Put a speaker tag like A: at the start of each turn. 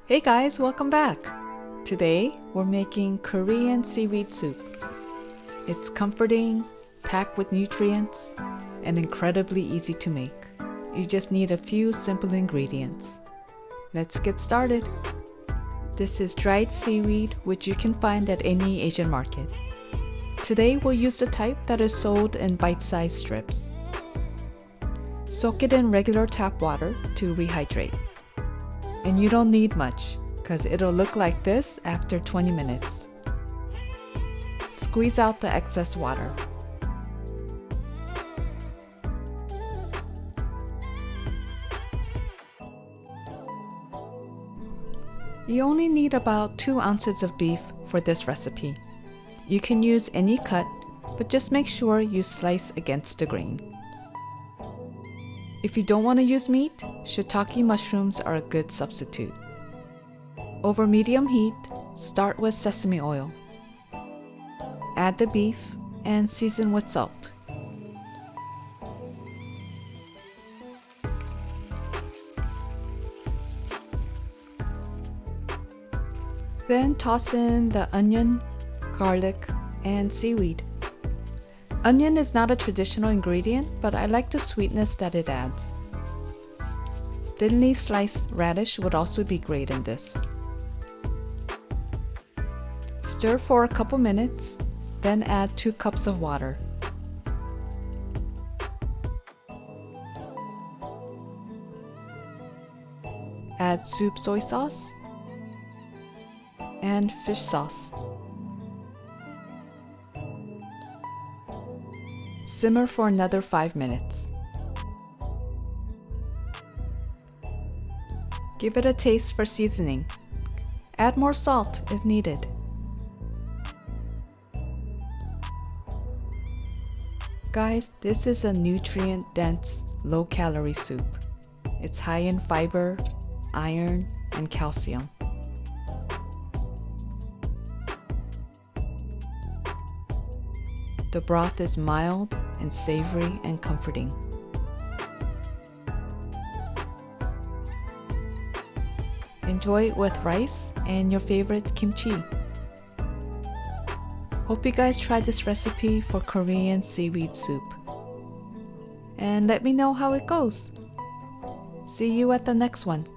A: Hey guys, welcome back! Today we're making Korean seaweed soup. It's comforting, packed with nutrients, and incredibly easy to make. You just need a few simple ingredients. Let's get started. This is dried seaweed, which you can find at any Asian market. Today we'll use the type that is sold in bite-sized strips. Soak it in regular tap water to rehydrate. And you don't need much, because it'll look like this after 20 minutes. Squeeze out the excess water. You only need about 2 ounces of beef for this recipe. You can use any cut, but just make sure you slice against the grain. If you don't want to use meat, shiitake mushrooms are a good substitute. Over medium heat, start with sesame oil. Add the beef and season with salt. Then toss in the onion, garlic, and seaweed. Onion is not a traditional ingredient, but I like the sweetness that it adds. Thinly sliced radish would also be great in this. Stir for a couple minutes, then add 2 cups of water. Add soup soy sauce and fish sauce. Simmer for another 5 minutes. Give it a taste for seasoning. Add more salt if needed. Guys, this is a nutrient-dense, low-calorie soup. It's high in fiber, iron, and calcium. The broth is mild and savory and comforting. Enjoy it with rice and your favorite kimchi. Hope you guys try this recipe for Korean seaweed soup. And let me know how it goes. See you at the next one.